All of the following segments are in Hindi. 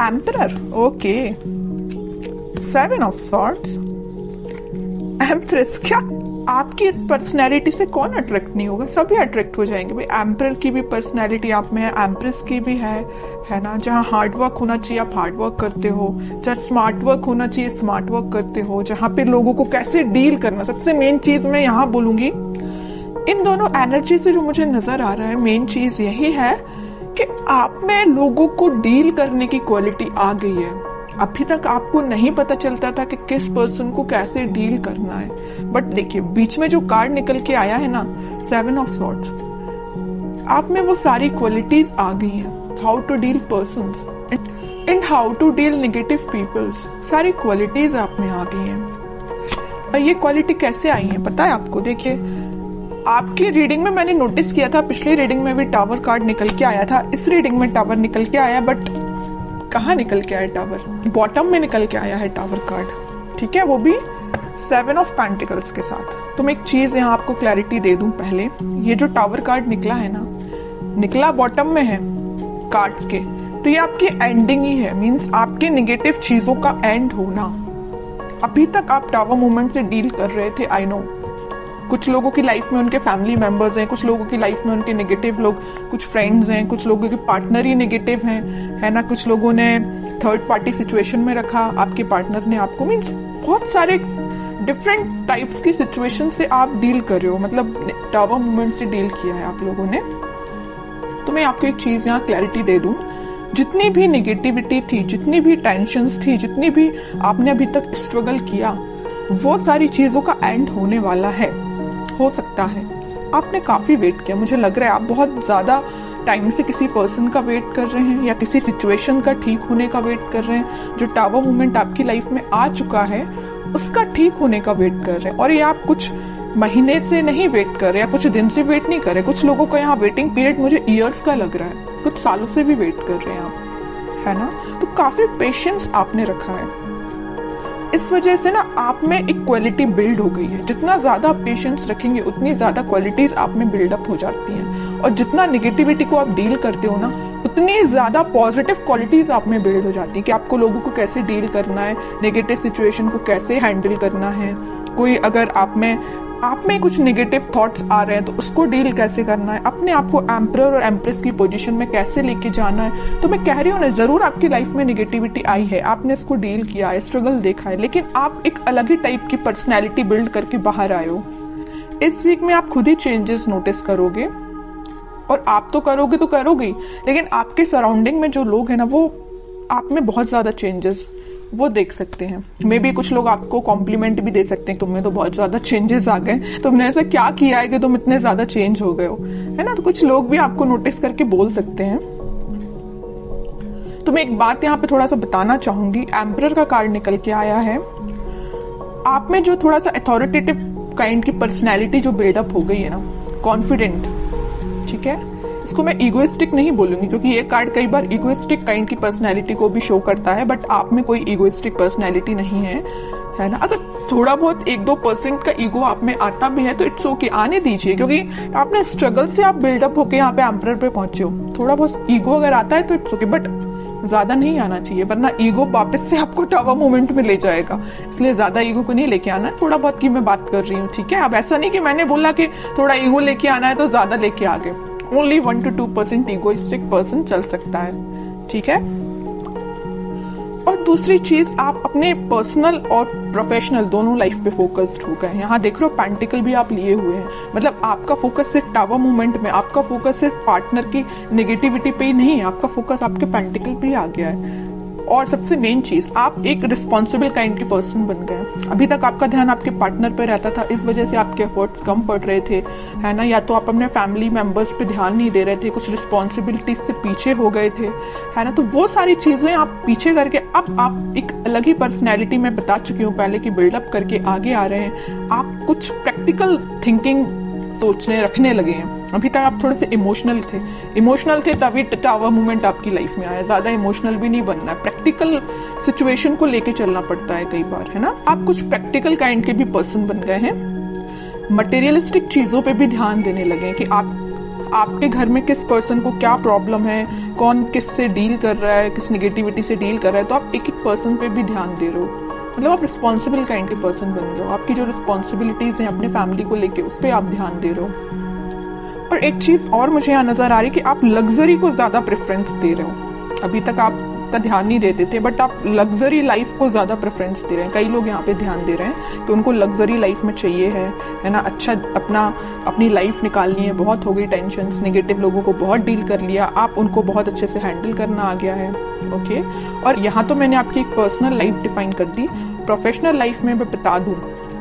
Emperor, okay, 7 of swords, empress. क्या आपकी इस पर्सनैलिटी से कौन अट्रैक्ट नहीं होगा? सभी अट्रैक्ट हो जाएंगे भाई। एम्परर की भी पर्सनैलिटी आप में है, एम्प्रेस की भी है ना। जहाँ हार्ड वर्क होना चाहिए आप हार्ड वर्क करते हो, जहाँ स्मार्ट वर्क होना चाहिए स्मार्ट वर्क करते हो, जहाँ पे लोगों को कैसे डील करना, सबसे मेन चीज मैं यहाँ बोलूंगी, इन दोनों एनर्जी से जो मुझे नजर आ रहा है मेन चीज यही है कि आप में लोगों को डील करने की क्वालिटी आ गई है। अभी तक आपको नहीं पता चलता था कि किस पर्सन को कैसे डील करना है, बट देखिए बीच में जो कार्ड निकल के आया है ना, 7 ऑफ सॉर्ड्स, आप में वो सारी क्वालिटीज आ गई हैं। How to deal persons and how to deal negative peoples, सारी क्वालिटीज आप में आ गई हैं। और ये क्वालिटी कैसे आई है पता है आपको? देखिए आपकी रीडिंग में मैंने नोटिस किया था, पिछली रीडिंग में भी टावर कार्ड निकल के आया था, इस रीडिंग में टावर निकल के आया, बट कहाँ निकल के आया टावर? बॉटम में निकल के आया है टावर कार्ड, ठीक है, वो भी 7 ऑफ पेंटिकल्स के साथ। तो मैं एक चीज यहाँ आपको क्लैरिटी दे दूं पहले, ये जो टावर कार्ड निकला है ना, निकला बॉटम में है कार्ड्स के, तो ये आपकी एंडिंग ही है, मींस आपके नेगेटिव चीजों का एंड होना। अभी तक आप टावर मूवमेंट से डील कर रहे थे, आई नो। कुछ लोगों की लाइफ में उनके फैमिली मेंबर्स हैं, कुछ लोगों की लाइफ में उनके नेगेटिव लोग, कुछ फ्रेंड्स हैं, कुछ लोगों के पार्टनर ही नेगेटिव हैं, है ना। कुछ लोगों ने थर्ड पार्टी सिचुएशन में रखा, आपके पार्टनर ने आपको, मीन्स बहुत सारे डिफरेंट टाइप्स की सिचुएशन से आप डील कर रहे हो, मतलब टावर मूवमेंट से डील किया है आप लोगों ने। तो मैं आपको एक चीज यहाँ क्लैरिटी दे दूं, जितनी भी नेगेटिविटी थी, जितनी भी टेंशन्स थी, जितनी भी आपने अभी तक स्ट्रगल किया, वो सारी चीजों का एंड होने वाला है। हो सकता है आपने काफी वेट किया, मुझे लग रहा है आप बहुत ज्यादा टाइम से किसी पर्सन का वेट कर रहे हैं या किसी सिचुएशन का ठीक होने का वेट कर रहे हैं। जो टावर मूवमेंट आपकी लाइफ में आ चुका है उसका ठीक होने का वेट कर रहे हैं, और ये आप कुछ महीने से नहीं वेट कर रहे या कुछ दिन से वेट नहीं कर रहे। कुछ लोगों का यहाँ वेटिंग पीरियड मुझे ईयर्स का लग रहा है, कुछ सालों से भी वेट कर रहे हैं आप, है ना। तो काफी पेशेंस आपने रखा है, इस वजह से ना आप में एक क्वालिटी बिल्ड हो गई है। जितना ज्यादा आप पेशेंस रखेंगे उतनी ज्यादा क्वालिटीज आप में बिल्डअप हो जाती हैं, और जितना निगेटिविटी को आप डील करते हो ना उतनी ज्यादा पॉजिटिव क्वालिटीज आप में बिल्ड हो जाती है कि आपको लोगों को कैसे डील करना है, नेगेटिव सिचुएशन को कैसे हैंडल करना है। कोई अगर आप में कुछ नेगेटिव थॉट्स आ रहे हैं तो उसको डील कैसे करना है, अपने आप को एम्परर और एम्प्रेस की पोजीशन में कैसे लेके जाना है। तो मैं कह रही हूँ ना, जरूर आपकी लाइफ में नेगेटिविटी आई है, आपने इसको डील किया है, स्ट्रगल देखा है, लेकिन आप एक अलग ही टाइप की पर्सनैलिटी बिल्ड करके बाहर आए हो। इस वीक में आप खुद ही चेंजेस नोटिस करोगे, और आप तो करोगे तो करोगे, लेकिन आपके सराउंडिंग में जो लोग हैं ना, वो आप में बहुत ज्यादा चेंजेस वो देख सकते हैं। मे बी कुछ लोग आपको कॉम्प्लीमेंट भी दे सकते हैं, तुम्हें तो बहुत ज्यादा चेंजेस आ गए, तुमने ऐसा क्या किया है कि तुम इतने ज्यादा चेंज हो गए हो, है ना। तो कुछ लोग भी आपको नोटिस करके बोल सकते हैं। तो मैं एक बात यहाँ पे थोड़ा सा बताना चाहूंगी, एम्परर का कार्ड निकल के आया है, आप में जो थोड़ा सा अथॉरिटेटिव काइंड की पर्सनैलिटी जो बिल्डअप हो गई है ना, कॉन्फिडेंट, ठीक है। इसको मैं इगोइस्टिक नहीं बोलूंगी, क्योंकि ये कार्ड कई बार इगोइस्टिक काइंड की पर्सनैलिटी को भी शो करता है, बट आप में कोई इगोइस्टिक पर्सनैलिटी नहीं है ना। अगर थोड़ा बहुत 1-2% का ईगो आप में आता भी है तो इट्स ओके, आने दीजिए, क्योंकि आपने स्ट्रगल से आप बिल्डअप होके यहाँ पे एम्परर पे पहुंचे हो। थोड़ा बहुत ईगो अगर आता है तो इट्स ओके, बट ज्यादा नहीं आना चाहिए, वरना ईगो वापस से आपको टावर मूवमेंट में ले जाएगा। इसलिए ज्यादा ईगो को नहीं लेके आना है, थोड़ा बहुत की मैं बात कर रही हूँ, ठीक है। अब ऐसा नहीं कि मैंने बोला कि थोड़ा ईगो लेके आना है तो ज्यादा लेके आ गए। ओनली 1 to 2% इगोइस्टिक पर्सन चल सकता है, ठीक है। और दूसरी चीज, आप अपने पर्सनल और प्रोफेशनल दोनों लाइफ पे फोकस्ड हो गए। यहाँ देख रहे हो पेंटिकल भी आप लिए हुए हैं, मतलब आपका फोकस सिर्फ टावर मूवमेंट में, आपका फोकस सिर्फ पार्टनर की नेगेटिविटी पे ही नहीं है, आपका फोकस आपके पेंटिकल पे ही आ गया है। और सबसे मेन चीज, आप एक रिस्पॉन्सिबल काइंड के पर्सन बन गए। अभी तक आपका ध्यान आपके पार्टनर पे रहता था, इस वजह से आपके एफर्ट्स कम पड़ रहे थे, है ना। या तो आप अपने फैमिली मेंबर्स पे ध्यान नहीं दे रहे थे, कुछ रिस्पॉन्सिबिलिटीज से पीछे हो गए थे, है ना। तो वो सारी चीजें आप पीछे करके अब आप एक अलग ही पर्सनैलिटी में बता चुकी हूँ पहले की बिल्डअप करके आगे आ रहे हैं। आप कुछ प्रैक्टिकल थिंकिंग सोचने रखने लगे हैं। अभी तक आप थोड़े से इमोशनल थे तभी टावर मूवमेंट आपकी लाइफ में आया। ज्यादा इमोशनल भी नहीं बनना है, प्रैक्टिकल सिचुएशन को लेके चलना पड़ता है कई बार, है ना। आप कुछ प्रैक्टिकल काइंड के भी पर्सन बन गए हैं, मटेरियलिस्टिक चीजों पे भी ध्यान देने लगे कि आप आपके घर में किस पर्सन को क्या प्रॉब्लम है, कौन किस से डील कर रहा है, किस नेगेटिविटी से डील कर रहा है, तो आप एक एक पर्सन पे भी ध्यान दे रहे हो। मतलब आप रिस्पॉन्सिबल काइंड के पर्सन बन गए हो। आपकी जो रिस्पॉन्सिबिलिटीज हैं अपने फैमिली को लेके, उस पर आप ध्यान दे रहे हो। और एक चीज और मुझे यहाँ नजर आ रही है कि आप लग्जरी को ज्यादा प्रेफरेंस दे रहे हो। अभी तक आप का ध्यान नहीं देते थे, बट आप लग्जरी लाइफ को ज्यादा प्रेफरेंस दे रहे हैं। कई लोग यहाँ पे ध्यान दे रहे हैं कि उनको लग्जरी लाइफ में चाहिए है ना, अच्छा अपनी लाइफ निकालनी है। बहुत हो गई टेंशन, नेगेटिव लोगों को बहुत डील कर लिया, आप उनको बहुत अच्छे से हैंडल करना आ गया है। ओके, और यहाँ तो मैंने आपकी एक पर्सनल लाइफ डिफाइन कर दी। प्रोफेशनल लाइफ में मैं बता दूं,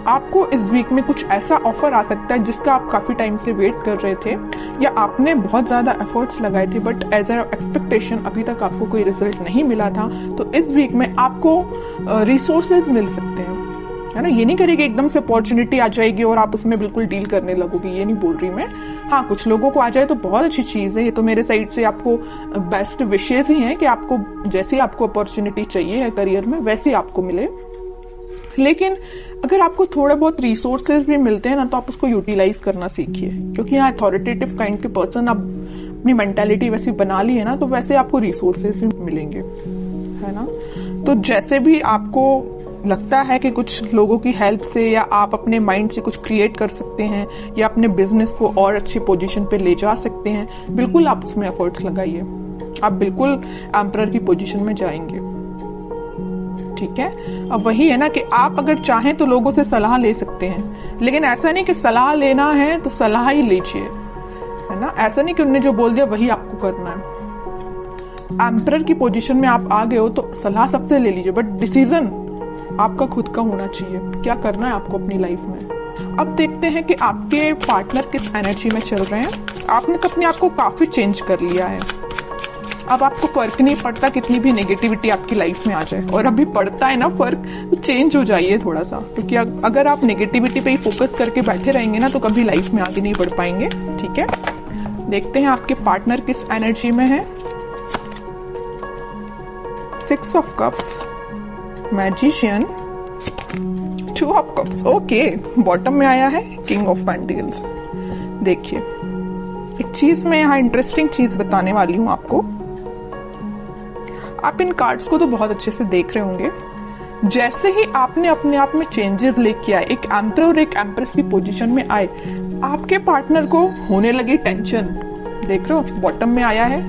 आपको इस वीक में कुछ ऐसा ऑफर आ सकता है जिसका आप काफी टाइम से वेट कर रहे थे, या आपने बहुत ज्यादा एफर्ट्स लगाए थे, बट एज ए एक्सपेक्टेशन अभी तक आपको कोई रिजल्ट नहीं मिला था। तो इस वीक में आपको रिसोर्सेज मिल सकते हैं, है ना। ये नहीं करेगी एकदम से अपॉर्चुनिटी आ जाएगी और आप उसमें बिल्कुल डील करने लगोगे, ये नहीं बोल रही मैं। हाँ, कुछ लोगों को आ जाए तो बहुत अच्छी चीज है। ये तो मेरे साइड से आपको बेस्ट विशेष ही है कि आपको जैसी आपको अपॉर्चुनिटी चाहिए है करियर में, वैसी आपको मिले। लेकिन अगर आपको थोड़ा बहुत रिसोर्सेज भी मिलते हैं ना, तो आप उसको यूटिलाइज करना सीखिए, क्योंकि यहाँ अथॉरिटेटिव काइंड के पर्सन आप अपनी मेंटालिटी वैसी बना ली है ना, तो वैसे आपको रिसोर्सेज भी मिलेंगे, है ना। तो जैसे भी आपको लगता है कि कुछ लोगों की हेल्प से या आप अपने माइंड से कुछ क्रिएट कर सकते हैं या अपने बिजनेस को और अच्छी पोजीशन पे ले जा सकते हैं, बिल्कुल आप उसमें एफर्ट्स लगाइए। आप बिल्कुल एम्परर की पोजीशन में जाएंगे, ठीक है। अब वही है ना कि आप अगर चाहें तो लोगों से सलाह ले सकते हैं, लेकिन ऐसा नहीं कि सलाह लेना है तो सलाह ही लीजिए, है ना। ऐसा नहीं कि उन्होंने जो बोल दिया वही आपको करना है। एम्परर की पोजीशन में आप आ गए हो तो सलाह सबसे ले लीजिए, बट डिसीजन आपका खुद का होना चाहिए, क्या करना है आपको अपनी लाइफ में। अब देखते हैं कि आपके पार्टनर किस एनर्जी में चल रहे हैं। आपने तो अपने आप को काफी चेंज कर लिया है। अब आपको फर्क नहीं पड़ता कितनी भी नेगेटिविटी आपकी लाइफ में आ जाए, और अभी पड़ता है ना फर्क, तो चेंज हो जाइए थोड़ा सा, क्योंकि अगर आप नेगेटिविटी पे ही फोकस करके बैठे रहेंगे ना, तो कभी लाइफ में आगे नहीं बढ़ पाएंगे, ठीक है। देखते हैं आपके पार्टनर किस एनर्जी में है। 6 of cups, magician, 2 of cups, okay. Bottom में आया है किंग ऑफ पेंटिकल्स। देखिए, एक चीज मैं यहाँ इंटरेस्टिंग चीज बताने वाली हूं आपको। आप इन कार्ड्स को तो बहुत अच्छे से देख रहे होंगे। जैसे ही आपने अपने आप में चेंजेस लेके आए, एक एम्परर और एक एम्प्रेस की पोजीशन में आए, आपके पार्टनर को होने लगी टेंशन। देख रहे हो, बॉटम में आया है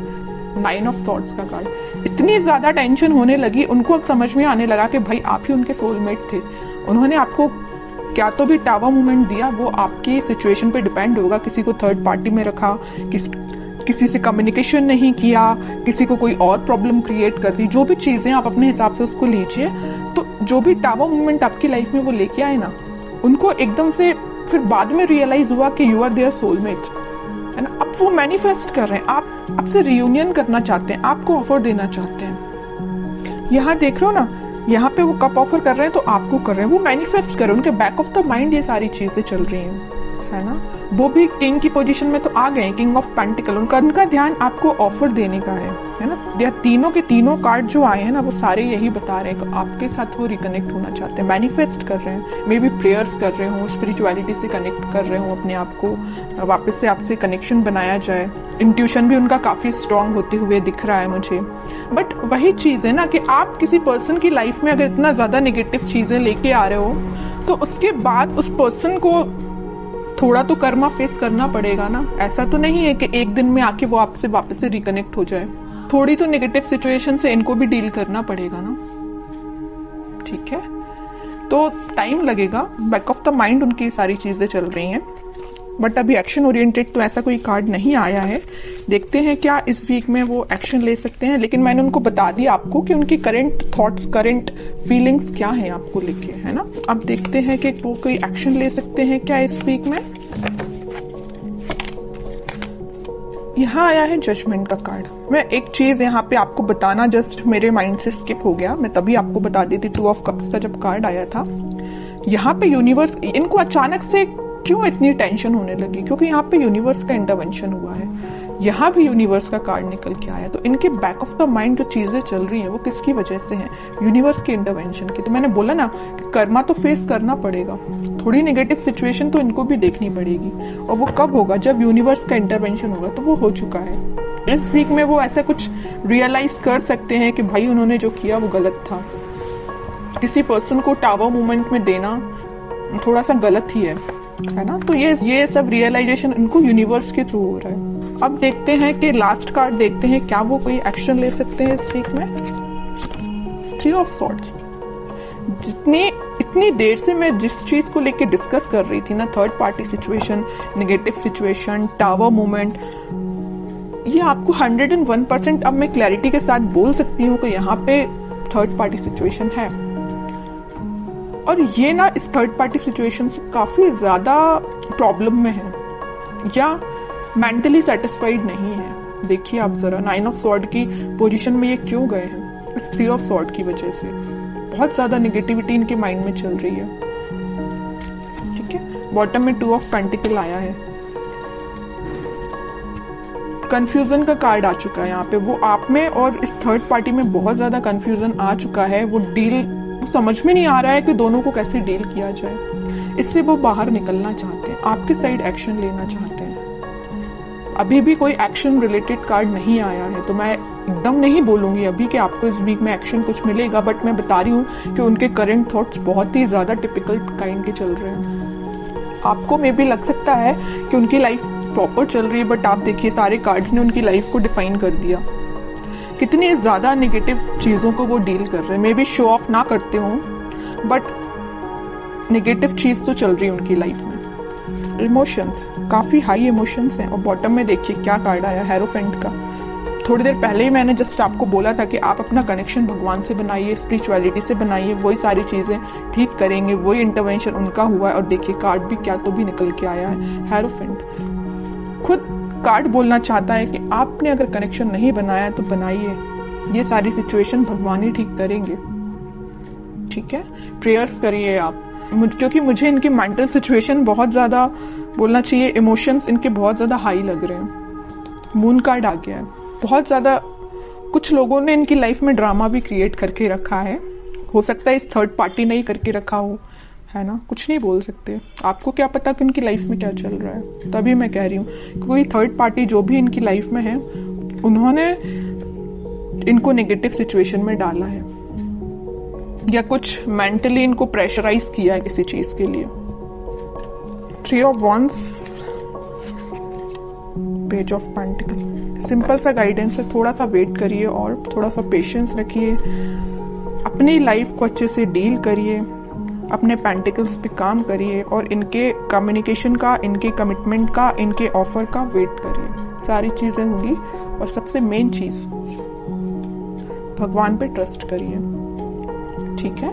9 ऑफ सॉर्ड्स का कार्ड। इतनी ज्यादा टेंशन होने लगी, उनको अब समझ में आने लगा कि भाई आप ही उनके सोलमेट थे। उन्होंने आपको क्या तो भी टावर मूवमेंट दिया, वो आपकी सिचुएशन पे डिपेंड होगा। किसी को थर्ड पार्टी में रखा, किसी से कम्युनिकेशन नहीं किया, किसी को कोई और प्रॉब्लम क्रिएट कर दी, जो भी चीजें आप अपने हिसाब से उसको लीजिए। तो जो भी टावर मूवमेंट आपकी लाइफ में वो लेके आए ना, उनको एकदम से फिर बाद में रियलाइज हुआ कि यू आर देयर सोलमेट, है ना। अब वो मैनिफेस्ट कर रहे हैं, आप आपसे रियूनियन करना चाहते हैं, आपको ऑफर देना चाहते हैं। यहाँ देख रहे हो ना, यहाँ पे वो कप ऑफर कर रहे हैं तो आपको कर रहे हैं, वो मैनिफेस्ट कर रहे हैं। उनके बैक ऑफ द माइंड ये सारी चीजें चल रही हैं, है ना। वो भी किंग की पोजीशन में तो आ गए, किंग ऑफ पेंटिकल। उनका ध्यान आपको ऑफर देने का है ना। यह तीनों के तीनों कार्ड जो आए हैं ना, वो सारे यही बता रहे हैं कि आपके साथ वो रिकनेक्ट होना चाहते हैं, मैनिफेस्ट कर रहे हैं। मे बी प्रेयर्स कर रहे हो, स्पिरिचुअलिटी से कनेक्ट कर रहे हो, अपने आप को वापस से आपसे कनेक्शन बनाया जाए। इंट्यूशन भी उनका काफी स्ट्रांग होते हुए दिख रहा है मुझे। बट वही चीज है ना कि आप किसी पर्सन की लाइफ में अगर इतना ज्यादा नेगेटिव चीजें लेके आ रहे हो, तो उसके बाद उस पर्सन को थोड़ा तो कर्मा फेस करना पड़ेगा ना। ऐसा तो नहीं है कि एक दिन में आके वो आपसे वापस से रिकनेक्ट हो जाए। थोड़ी तो नेगेटिव सिचुएशन से इनको भी डील करना पड़ेगा ना, ठीक है। तो टाइम लगेगा, बैक ऑफ द माइंड उनकी सारी चीजें चल रही हैं, बट अभी एक्शन ओरिएंटेड तो ऐसा कोई कार्ड नहीं आया है। देखते हैं क्या इस वीक में वो एक्शन ले सकते हैं। लेकिन मैंने उनको बता दिया आपको कि उनकी करंट थॉट्स, करंट फीलिंग्स क्या है आपको लेके, है ना। अब देखते हैं कि वो कोई एक्शन ले सकते हैं क्या इस वीक में। यहाँ आया है जजमेंट का कार्ड। मैं एक चीज यहाँ पे आपको बताना जस्ट मेरे माइंड से स्किप हो गया, मैं तभी आपको बता देती। 2 ऑफ कप्स का जब कार्ड आया था, यहाँ पे यूनिवर्स, इनको अचानक से क्यों इतनी टेंशन होने लगी, क्योंकि यहाँ पे यूनिवर्स का इंटरवेंशन हुआ है। यहाँ भी यूनिवर्स का कार्ड निकल के आया। तो इनके बैक ऑफ द माइंड जो चीजें चल रही हैं वो किसकी वजह से हैं? यूनिवर्स के इंटरवेंशन की। तो मैंने बोला ना कि कर्मा तो फेस करना पड़ेगा, थोड़ी नेगेटिव सिचुएशन तो इनको भी देखनी पड़ेगी। और वो कब होगा? जब यूनिवर्स का इंटरवेंशन होगा। तो वो हो चुका है। इस वीक में वो ऐसा कुछ रियलाइज कर सकते हैं कि भाई उन्होंने जो किया वो गलत था। किसी पर्सन को टावर मूवमेंट में देना थोड़ा सा गलत ही है ना। तो ये सब रियलाइजेशन इनको यूनिवर्स के थ्रू हो रहा है। अब देखते हैं कि लास्ट कार्ड देखते हैं, क्या वो कोई एक्शन ले सकते हैं इस वीक में। 3 ऑफ सॉर्ड्स। इतनी देर से मैं जिस चीज को लेके डिस्कस कर रही थी ना, third party situation, negative situation, tower movement, ये आपको 101% अब मैं क्लैरिटी के साथ बोल सकती हूँ कि यहाँ पे थर्ड पार्टी सिचुएशन है। और ये ना इस थर्ड पार्टी सिचुएशन से काफी ज्यादा प्रॉब्लम में है या मेंटली सेटिस्फाइड नहीं है। देखिए आप जरा 9 ऑफ सॉर्ड की पोजीशन में ये क्यों गए हैं? इस 3 ऑफ सॉर्ड की वजह से बहुत ज्यादा नेगेटिविटी इनके माइंड में चल रही है। ठीक है, बॉटम में 2 ऑफ पेंटिकल आया है। कंफ्यूजन का कार्ड आ चुका है यहाँ पे। वो आप में और इस थर्ड पार्टी में बहुत ज्यादा कंफ्यूजन आ चुका है। वो समझ में नहीं आ रहा है कि दोनों को कैसे डील किया जाए। इससे वो बाहर निकलना चाहते हैं, आपके साइड एक्शन लेना चाहते हैं। अभी भी कोई एक्शन रिलेटेड कार्ड नहीं आया है, तो मैं एकदम नहीं बोलूंगी अभी कि आपको इस वीक में एक्शन कुछ मिलेगा, बट मैं बता रही हूँ कि उनके करंट थॉट्स बहुत ही ज्यादा टिपिकल काइंड के चल रहे हैं। आपको मे भी लग सकता है कि उनकी लाइफ प्रॉपर चल रही है, बट आप देखिए सारे कार्ड्स ने उनकी लाइफ को डिफाइन कर दिया। कितनी ज्यादा नेगेटिव चीजों को वो डील कर रहे हैं। मे बी शो ऑफ ना करते हों, बट नेगेटिव चीज तो चल रही है उनकी लाइफ में। इमोशंस, काफी हाई इमोशंस हैं। और बॉटम में देखिए क्या कार्ड आया, हेरोफेंट का। थोड़ी देर पहले ही मैंने जस्ट आपको बोला था कि आप अपना कनेक्शन भगवान से बनाइए, स्पिरिचुअलिटी से बनाइए, वही सारी चीजें ठीक करेंगे, वही इंटरवेंशन उनका हुआ है। और देखिए कार्ड भी क्या तो भी निकल के आया है, हेरोफेंट। खुद कार्ड बोलना चाहता है कि आपने अगर कनेक्शन नहीं बनाया तो बनाइए, ये सारी सिचुएशन भगवान ही ठीक करेंगे। ठीक है, प्रेयर्स करिए आप, क्योंकि मुझे इनकी मेंटल सिचुएशन बहुत ज्यादा बोलना चाहिए, इमोशंस इनके बहुत ज्यादा हाई लग रहे हैं। मून कार्ड आ गया है। बहुत ज्यादा कुछ लोगों ने इनकी लाइफ में ड्रामा भी क्रिएट करके रखा है। हो सकता है इस थर्ड पार्टी ने ही करके रखा हो, है ना। कुछ नहीं बोल सकते, आपको क्या पता कि उनकी लाइफ में क्या चल रहा है। तभी मैं कह रही हूँ कोई थर्ड पार्टी जो भी इनकी लाइफ में है, उन्होंने इनको नेगेटिव सिचुएशन में डाला है या कुछ मेंटली इनको प्रेशराइज किया है किसी चीज के लिए। 3 of wands, page of pentacle. Simple सा गाइडेंस है, थोड़ा सा वेट करिए और थोड़ा सा पेशेंस रखिए, अपनी लाइफ को अच्छे से डील करिए, अपने पेंटिकल्स पे काम करिए और इनके कम्युनिकेशन का, इनके कमिटमेंट का, इनके ऑफर का वेट करिए। सारी चीजें होंगी। और सबसे मेन चीज, भगवान पे ट्रस्ट करिए। ठीक है।